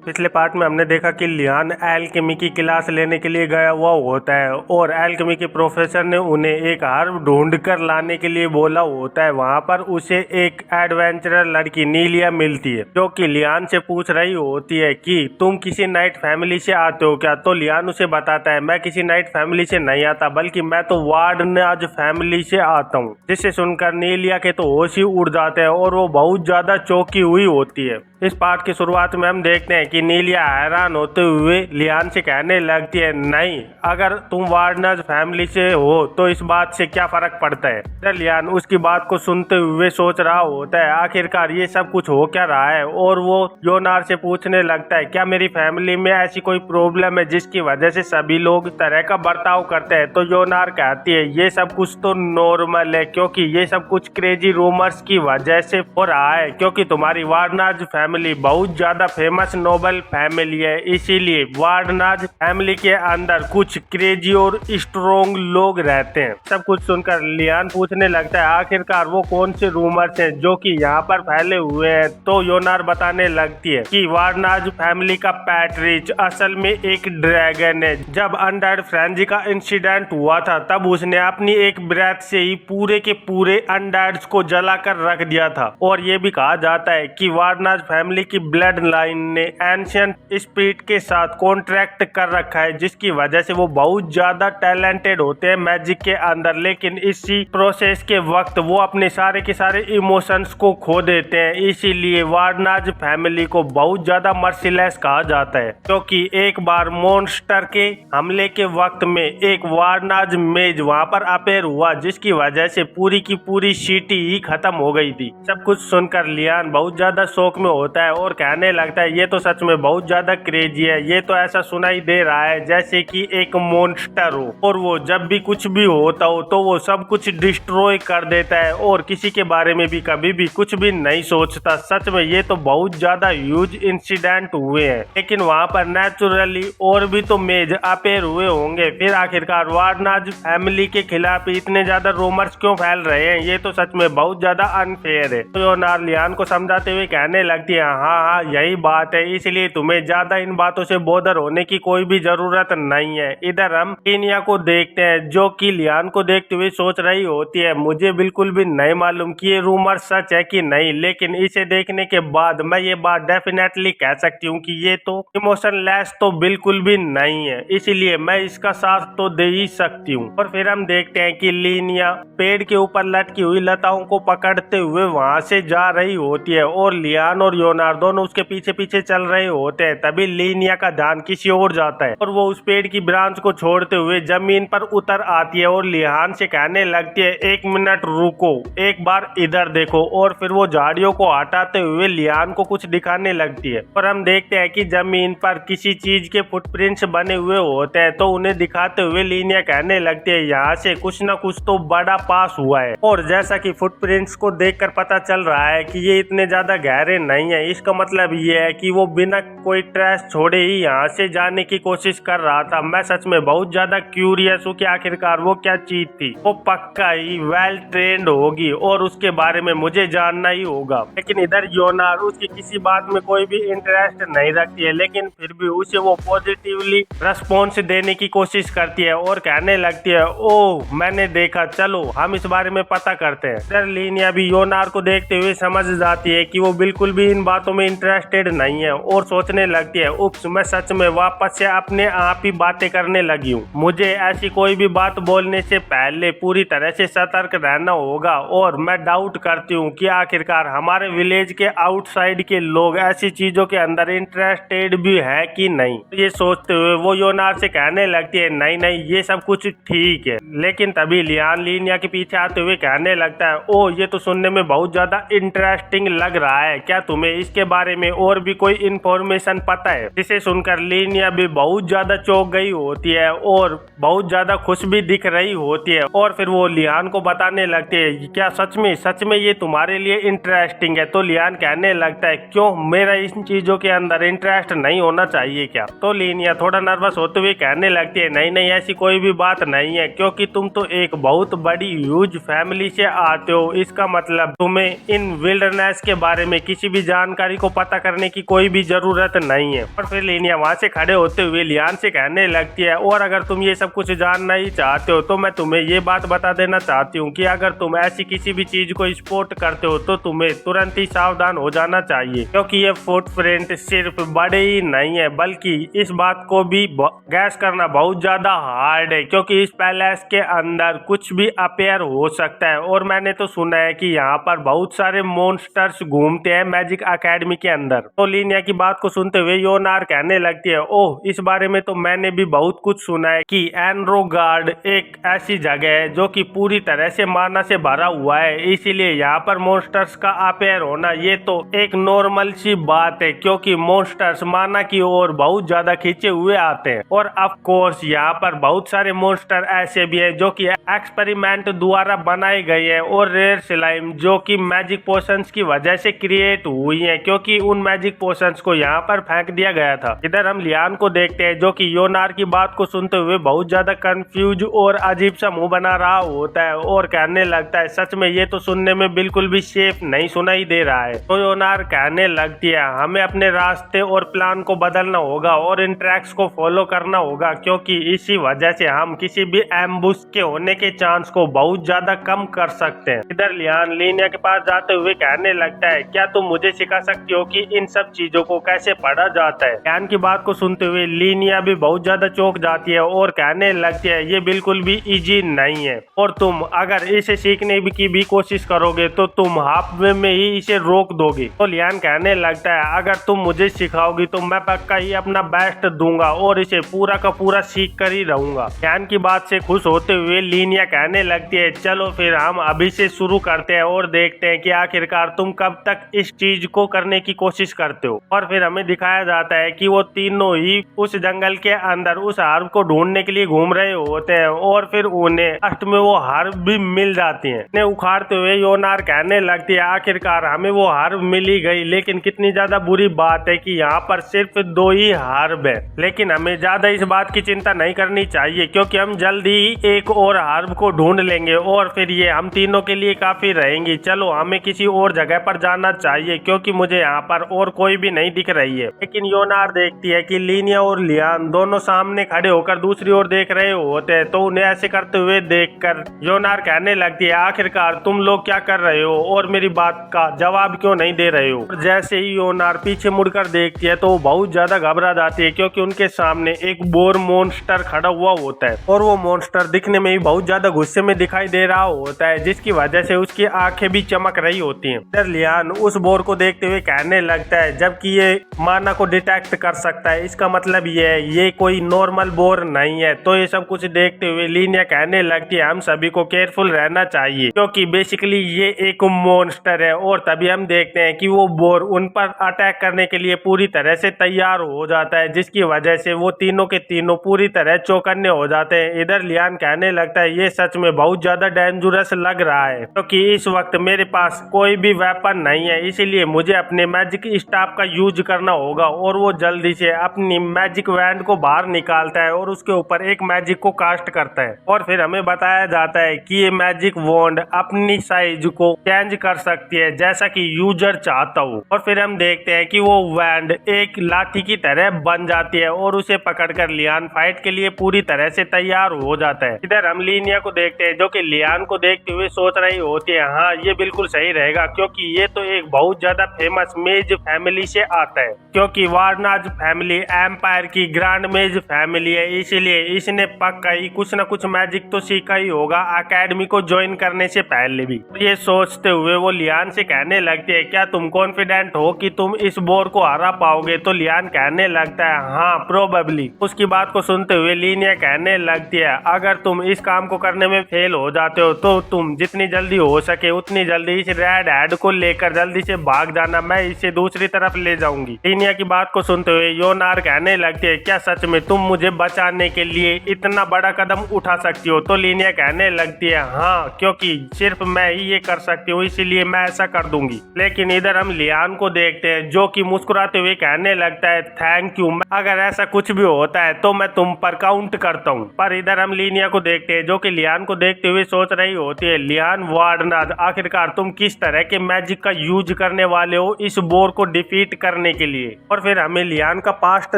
पिछले पार्ट में हमने देखा कि लियान एल्केमी की क्लास लेने के लिए गया हुआ होता है और एल्केमी के प्रोफेसर ने उन्हें एक हर्ब ढूंढ कर लाने के लिए बोला होता है। वहां पर उसे एक एडवेंचरर लड़की नीलिया मिलती है जो कि लियान से पूछ रही होती है कि तुम किसी नाइट फैमिली से आते हो क्या। तो लियान उसे बताता है मैं किसी नाइट फैमिली से नहीं आता बल्कि मैं तो वार्डनर फैमिली से आता हूँ। जिसे सुनकर नीलिया के तो होश ही उड़ जाते हैं और वो बहुत ज्यादा चौंकी हुई होती है। इस पार्ट की शुरुआत में हम देखते हैं कि नीलिया हैरान होते हुए लियान से कहने लगती है नहीं, अगर तुम वार्डनर फैमिली से हो तो इस बात से क्या फर्क पड़ता है। लियान उसकी बात को सुनते हुए सोच रहा होता है आखिरकार ये सब कुछ हो क्या रहा है और वो योनार से पूछने लगता है क्या मेरी फैमिली में ऐसी कोई प्रॉब्लम है जिसकी वजह से सभी लोग तरह का बर्ताव करते हैं। तो योनार कहती है ये सब कुछ तो नॉर्मल है क्योंकि ये सब कुछ क्रेजी रूमर्स की वजह से हो रहा है क्योंकि तुम्हारी वार्डनर फैमिली बहुत ज्यादा फेमस नोबल फैमिली है, इसीलिए वार्डनर फैमिली के अंदर कुछ क्रेजी और स्ट्रोंग लोग रहते हैं। सब कुछ सुनकर लियान पूछने लगता है आखिरकार वो कौन से रूमर्स हैं जो कि यहाँ पर फैले हुए हैं। तो योनार बताने लगती है कि वार्डनर फैमिली का पैट्रिच असल में एक ड्रैगन है। जब अनडेड फ्रेंजी का इंसिडेंट हुआ था तब उसने अपनी एक ब्रेथ से ही पूरे के पूरे अनडेड्स को जलाकर रख दिया था और ये भी कहा जाता है कि वार्डनर फैमिली की ब्लड लाइन ने एंशिएंट स्पिरिट के साथ कॉन्ट्रैक्ट कर रखा है जिसकी वजह से वो बहुत ज्यादा टैलेंटेड होते हैं मैजिक के अंदर। लेकिन इसी प्रोसेस के वक्त वो अपने सारे के सारे इमोशंस को खो देते हैं, इसीलिए वार्डनर फैमिली को बहुत ज्यादा मर्सीलेस कहा जाता है क्योंकि एक बार मॉन्स्टर के हमले के वक्त में एक वार्डनर मेज वहां पर अपेयर हुआ जिसकी वजह से पूरी की पूरी सिटी ही खत्म हो गई थी। सब कुछ सुनकर लियान बहुत ज्यादा शौक में होता है और कहने लगता है ये तो सच में बहुत ज्यादा क्रेजी है, ये तो ऐसा सुनाई दे रहा है जैसे कि एक मॉन्स्टर हो और वो जब भी कुछ भी होता हो तो वो सब कुछ डिस्ट्रॉय कर देता है और किसी के बारे में भी कभी भी कुछ भी नहीं सोचता। सच में ये तो बहुत ज्यादा ह्यूज इंसिडेंट हुए हैं, लेकिन वहाँ पर नेचुरली और भी तो मेज अपेयर हुए होंगे। फिर आखिरकार वार्डनर फैमिली के खिलाफ इतने ज्यादा रूमर्स क्यों फैल रहे हैं, ये तो सच में बहुत ज्यादा अनफेयर है। तो योनार लियान को समझाते हुए कहने लगती है हाँ यही बात है, इसलिए तुम्हें ज्यादा इन बातों से बोदर होने की कोई भी जरूरत नहीं है। इधर हम कीनिया को देखते हैं जो कि लियान को देखते हुए सोच रही होती है मुझे बिल्कुल भी नहीं मालूम कि ये रूमर सच है कि नहीं, लेकिन इसे देखने के बाद मैं ये बात डेफिनेटली कह सकती हूँ कि ये तो इमोशनलेस तो बिल्कुल भी नहीं है, इसीलिए मैं इसका साथ तो दे ही सकती हूँ। और फिर हम देखते हैं कि लीनिया पेड़ के ऊपर लटकी हुई लताओं को पकड़ते हुए वहां से जा रही होती है और लियान और योनार दोनों उसके पीछे पीछे चल रहे होते हैं। तभी लीनिया का ध्यान किसी और जाता है और वो उस पेड़ की ब्रांच को छोड़ते हुए जमीन पर उतर आती है और लियान से कहने लगती है एक मिनट रुको, एक बार इधर देखो। और फिर वो झाड़ियों को हटाते हुए लियान को कुछ दिखाने लगती है और हम देखते हैं कि जमीन पर किसी चीज के फुटप्रिंट्स बने हुए होते हैं। तो उन्हें दिखाते हुए लीनिया कहने लगती है यहाँ से कुछ न कुछ तो बड़ा पास हुआ है और जैसा कि फुटप्रिंट्स को देखकर पता चल रहा है कि ये इतने ज्यादा गहरे नहीं है, इसका मतलब ये है कि वो बिना कोई ट्रेस छोड़े ही यहाँ से जाने की कोशिश कर रहा था। मैं सच में बहुत ज्यादा क्यूरियस हूँ कि आखिरकार वो क्या चीज थी। वो पक्का ही वेल ट्रेंड होगी और उसके बारे में मुझे जानना ही होगा। लेकिन इधर योनार उसकी किसी बात में कोई भी इंटरेस्ट नहीं रखती है, लेकिन फिर भी उसे वो पॉजिटिवली रिस्पॉन्स देने की कोशिश करती है और कहने लगती है ओह मैंने देखा, चलो हम इस बारे में पता करते हैं। इधर लीनिया भी योनार को देखते हुए समझ जाती है कि वो बिल्कुल भी इन बातों में इंटरेस्टेड नहीं है और सोचने लगती है उप्स मैं सच में वापस से अपने आप ही बातें करने लगी हूँ। मुझे ऐसी कोई भी बात बोलने से पहले पूरी तरह से सतर्क रहना होगा और मैं डाउट करती हूँ कि आखिरकार हमारे विलेज के आउटसाइड के लोग ऐसी चीजों के अंदर इंटरेस्टेड भी है कि नहीं। ये सोचते हुए वो योनार से कहने लगती है नहीं नहीं ये सब कुछ ठीक है। लेकिन तभी लियान लीनिया के पीछे आते हुए कहने लगता है ओ ये तो सुनने में बहुत ज्यादा इंटरेस्टिंग लग रहा है, क्या तुम्हें इसके बारे में और भी कोई इंफॉर्मेशन पता है। जिसे सुनकर लीनिया भी बहुत ज्यादा चौंक गई होती है और बहुत ज्यादा खुश भी दिख रही होती है और फिर वो लियान को बताने लगती है क्या सच में ये तुम्हारे लिए इंटरेस्टिंग है। तो लियान कहने लगता है क्यों मेरा इन चीजों के अंदर इंटरेस्ट नहीं होना चाहिए क्या। तो लीनिया थोड़ा नर्वस होते हुए कहने लगती है नहीं नहीं ऐसी कोई भी बात नहीं है क्योंकि तुम तो एक बहुत बड़ी ह्यूज फैमिली से आते हो, इसका मतलब तुम्हें इन विल्डरनेस के बारे में किसी भी जानकारी को पता करने की कोई भी जरूरत नहीं है। और फिर लिनिया वहाँ से खड़े होते हुए लियान से कहने लगती है, और अगर तुम ये सब कुछ जानना ही चाहते हो तो मैं तुम्हें ये बात बता देना चाहती हूँ कि अगर तुम ऐसी किसी भी चीज को स्पॉट करते हो तो तुम्हें तुरंत ही सावधान हो जाना चाहिए, क्योंकि ये फुटप्रिंट सिर्फ बड़े ही नहीं है बल्कि इस बात को भी गैस करना बहुत ज्यादा हार्ड है, क्योंकि इस पैलेस के अंदर कुछ भी अपेयर हो सकता है। और मैंने तो सुना है कि यहाँ पर बहुत सारे मॉन्स्टर्स घूमते हैं मैजिक एकेडमी के अंदर। तो लिनिया की बात को सुनते हुए योनार कहने लगती है, ओह इस बारे में तो मैंने भी बहुत कुछ सुना है कि एनरोगार्ड एक ऐसी जगह है जो कि पूरी तरह से माना से भरा हुआ है, इसीलिए यहाँ पर मॉन्स्टर्स का अपेयर होना ये तो एक नॉर्मल सी बात है, क्योंकि मॉन्स्टर्स माना की ओर बहुत ज्यादा खींचे हुए आते हैं। और ऑफ कोर्स यहाँ पर बहुत सारे मॉन्स्टर ऐसे भी हैं जो कि एक्सपेरिमेंट द्वारा बनाए गए हैं, और रेयर स्लाइम जो कि मैजिक पोशंस की वजह से क्रिएट हुई है, क्योंकि उन मैजिक पोशंस को यहाँ पर फेंक दिया गया था। इधर हम लियान को देखते हैं जो कि योनार की बात को सुनते हुए बहुत ज्यादा कंफ्यूज और अजीब सा मुंह बना रहा होता है और कहने लगता है, सच में ये तो सुनने में बिल्कुल भी सेफ नहीं सुनाई दे रहा है। तो योनार कहने लगती है, हमें अपने रास्ते और प्लान को बदलना होगा और इन ट्रैक्स को फॉलो करना होगा, क्योंकि इसी वजह से हम किसी भी एम्बुश के होने के चांस को बहुत ज्यादा कम कर सकते हैं। इधर लियान लिनिया के पास जाते हुए कहने लगता है, क्या तुम मुझे सिखा सकती हो कि इन सब चीजों को कैसे पढ़ा जाता है। लियान की बात को सुनते हुए लिनिया भी बहुत ज्यादा चौंक जाती है और कहने लगती है, ये बिल्कुल भी इजी नहीं है, और तुम अगर इसे सीखने की भी कोशिश करोगे तो तुम हाफ वे में ही इसे रोक दोगे। तो लियान कहने लगता है, अगर तुम मुझे सिखाओगी तो मैं पक्का ही अपना बेस्ट दूंगा और इसे पूरा का पूरा सीख कर ही रहूंगा। लियान की बात से खुश होते हुए लिनिया कहने लगती है, चलो फिर हम अभी से शुरू करते हैं और देखते हैं कि आखिरकार तुम कब तक इस चीज को करने की कोशिश करते हो। और फिर हमें दिखाया जाता है कि वो तीनों ही उस जंगल के अंदर उस हर्ब को ढूंढने के लिए घूम रहे होते हैं, और फिर उन्हें लास्ट में वो हर्ब भी मिल जाती है। उन्हें उखाड़ते हुए योनार कहने लगती है, आखिरकार हमें वो हर्ब मिल ही गई, लेकिन कितनी ज्यादा बुरी बात है कि यहाँ पर सिर्फ 2 ही हर्ब है। लेकिन हमें ज्यादा इस बात की चिंता नहीं करनी चाहिए, क्योंकि हम जल्दी ही एक और हर्ब को ढूंढ लेंगे और फिर ये हम तीनों के लिए काफी रहेंगी। चलो हमें किसी और जगह पर जाना चाहिए, क्योंकि मुझे यहाँ पर और कोई भी नहीं दिख रही है। लेकिन योनार देखती है कि लिनिया और लियान दोनों सामने खड़े होकर दूसरी ओर देख रहे होते हैं, तो उन्हें ऐसे करते हुए देखकर योनार कहने लगती है, आखिरकार तुम लोग क्या कर रहे हो और मेरी बात का जवाब क्यों नहीं दे रहे हो। और जैसे ही योनार पीछे मुड़कर देखती है तो वो बहुत ज्यादा घबरा जाती है, क्योंकि उनके सामने एक बोर मॉन्स्टर खड़ा हुआ होता है, और वो मॉन्स्टर दिखने में ही बहुत ज्यादा गुस्से में दिखाई दे रहा होता है, जिसकी वजह से उसकी आंखें भी चमक रही होती हैं। इधर लियान उस बोर को देखते हुए कहने लगता है, जबकि ये माना को डिटेक्ट कर सकता है, इसका मतलब ये है ये कोई नॉर्मल बोर नहीं है। तो ये सब कुछ देखते हुए लिनिया कहने लगती है, हम सभी को केयरफुल रहना चाहिए, क्योंकि बेसिकली ये एक मॉन्स्टर है। और तभी हम देखते हैं कि वो बोर उन पर अटैक करने के लिए पूरी तरह से तैयार हो जाता है, जिसकी वजह से वो तीनों के तीनों पूरी तरह चौकन्ने हो जाते हैं। इधर लियान कहने लगता है, ये सच में बहुत ज्यादा डेंजरस लग रहा है, क्योंकि इस वक्त मेरे पास कोई भी वेपन नहीं है, इसीलिए मुझे अपने मैजिक स्टाफ का यूज करना होगा। और वो जल्दी से अपनी मैजिक वैंड को बाहर निकालता है और उसके ऊपर एक मैजिक को कास्ट करता है, और फिर हमें बताया जाता है कि ये मैजिक वॉन्ड अपनी साइज को चेंज कर सकती है जैसा कि यूजर चाहता हो। और फिर हम देखते हैं कि वो वैंड एक लाठी की तरह बन जाती है और उसे पकड़कर लियान फाइट के लिए पूरी तरह से तैयार हो जाता है। इधर हम लिनिया को देखते हैं जो कि लियान को देखते हुए सोच रही होती है, हाँ ये बिल्कुल सही रहेगा, क्योंकि ये तो एक बहुत ज्यादा फेमस मेज फैमिली से आता है, क्योंकि वार्नाज फैमिली एम्पायर की ग्रैंड मेज फैमिली है, इसीलिए इसने पक्का ही कुछ न कुछ मैजिक तो सीखा ही होगा एकेडमी को ज्वाइन करने से पहले भी। ये सोचते हुए वो लियान से कहने लगती है, क्या तुम कॉन्फिडेंट हो कि तुम इस बोर को हरा पाओगे। तो लियान कहने लगता है, हाँ प्रोबेबली। उसकी बात को सुनते हुए लिनिया कहने लगती है, अगर तुम इस काम को करने में फेल हो जाते हो तो तुम जितनी जल्दी हो सके उतनी जल्दी इस रेड हेड को लेकर जल्दी से भाग जाना, मैं इसे दूसरी तरफ ले जाऊंगी। लिनिया की बात को सुनते हुए योनार कहने लगती है, क्या सच में तुम मुझे बचाने के लिए इतना बड़ा कदम उठा सकती हो। तो लिनिया कहने लगती है, हाँ क्योंकि सिर्फ मैं ही ये कर सकती हूँ, इसीलिए मैं ऐसा कर दूंगी। लेकिन इधर हम लियान को देखते हैं जो कि मुस्कुराते हुए कहने लगता है, थैंक यू, अगर ऐसा कुछ भी होता है तो मैं तुम पर काउंट करता हूँ। पर इधर हम लिनिया को देखते हैं जो कि लियान को देखते हुए सोच रही होती है, लियान वार्डनाज आखिरकार तुम किस तरह के मैजिक का यूज करने वाली वाले हो इस बोर को डिफीट करने के लिए। और फिर हमें लियान का पास्ट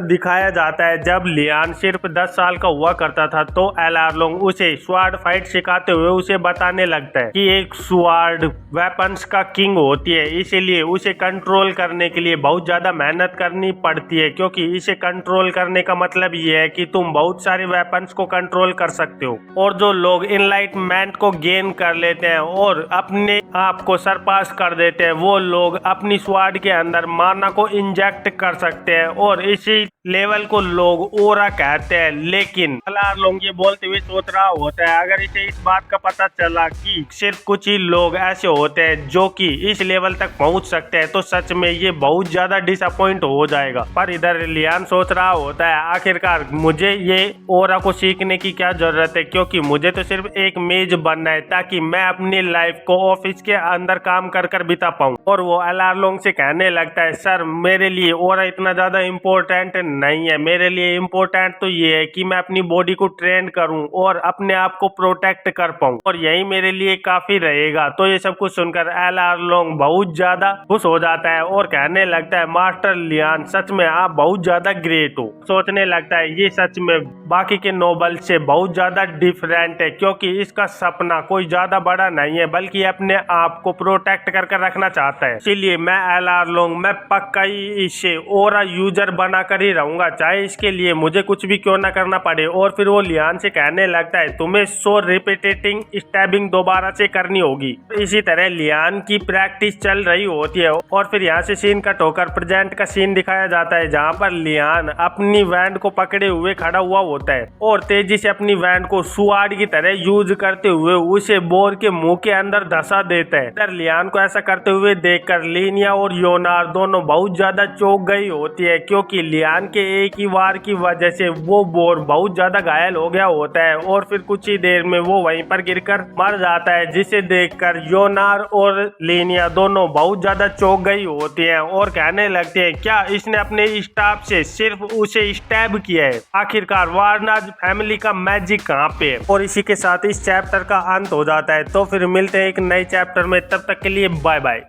दिखाया जाता है। जब लियान सिर्फ 10 साल का हुआ करता था तो एल आरलोंग उसे स्वॉर्ड फाइट सिखाते हुए उसे बताने लगता है कि एक स्वॉर्ड वेपन्स का किंग होती है, इसीलिए उसे कंट्रोल करने के लिए बहुत ज्यादा मेहनत करनी पड़ती है, क्योंकि इसे कंट्रोल करने का मतलब ये है कि तुम बहुत सारे वेपन्स को कंट्रोल कर सकते हो। और जो लोग इनलाइटमेंट को गेन कर लेते हैं और अपने आप को सरपास कर देते हैं, वो लोग अपनी स्वॉर्ड के अंदर माना को इंजेक्ट कर सकते हैं और इसी लेवल को लोग ओरा कहते हैं। लेकिन एल आरलोंग ये बोलते हुए सोच रहा होता है अगर इसे इस बात का पता चला कि सिर्फ कुछ ही लोग ऐसे होते हैं जो कि इस लेवल तक पहुंच सकते हैं तो सच में ये बहुत ज्यादा डिसअपॉइंट हो जाएगा। पर इधर लियान सोच रहा होता है आखिरकार मुझे ये ओरा को सीखने की क्या जरूरत है, क्योंकि मुझे तो सिर्फ एक मेज बनना है ताकि मैं अपनी लाइफ को ऑफिस के अंदर काम कर कर बिता पाऊं। और वो एल आरलोंग से कहने लगता है सर मेरे लिए ओरा इतना ज्यादा इम्पोर्टेंट नहीं है, मेरे लिए इम्पोर्टेंट तो ये है कि मैं अपनी बॉडी को ट्रेन करूं और अपने आप को प्रोटेक्ट कर पाऊं, और यही मेरे लिए काफी रहेगा। तो ये सब कुछ सुनकर एल आरलोंग बहुत ज्यादा खुश हो जाता है और कहने लगता है मास्टर लियान सच में आप बहुत ज्यादा ग्रेट हो। सोचने लगता है ये सच में बाकी के नोबल से बहुत ज्यादा डिफरेंट है, क्योंकि इसका सपना कोई ज्यादा बड़ा नहीं है बल्कि अपने आप को प्रोटेक्ट करके रखना चाहता है। इसीलिए मैं एल आरलोंग मैं पक्का ही इसे ओरा यूजर बनाकर ही रहूंगा, चाहे इसके लिए मुझे कुछ भी क्यों ना करना पड़े। और फिर वो लियान से कहने लगता है तुम्हें 100 रिपीटेटिंग स्टैबिंग दोबारा से करनी होगी। इसी तरह लियान की प्रैक्टिस चल रही होती है और फिर यहाँ से सीन कट होकर प्रेजेंट का सीन दिखाया जाता है जहाँ पर लियान अपनी वैंड को पकड़े हुए खड़ा हुआ होता है और तेजी से अपनी वैंड को सुआड़ की तरह यूज करते हुए उसे बोर के मुंह के अंदर धसा देता है। इधर लियान को ऐसा करते हुए देखकर लीनिया और योनार दोनों बहुत ज्यादा चौंक गई होती है, क्योंकि लियान के एक ही वार की वजह से वो बोर बहुत ज्यादा घायल हो गया होता है और फिर कुछ ही देर में वो वहीं पर गिरकर मर जाता है, जिसे देखकर योनार और लीनिया दोनों बहुत ज्यादा चौंक गई होती हैं और कहने लगते हैं क्या इसने अपने स्टाफ से सिर्फ उसे स्टैब किया है, आखिरकार वार्नाज फैमिली का मैजिक कहाँ पे है। और इसी के साथ इस चैप्टर का अंत हो जाता है। तो फिर मिलते हैं एक नए चैप्टर में, तब तक के लिए बाय बाय।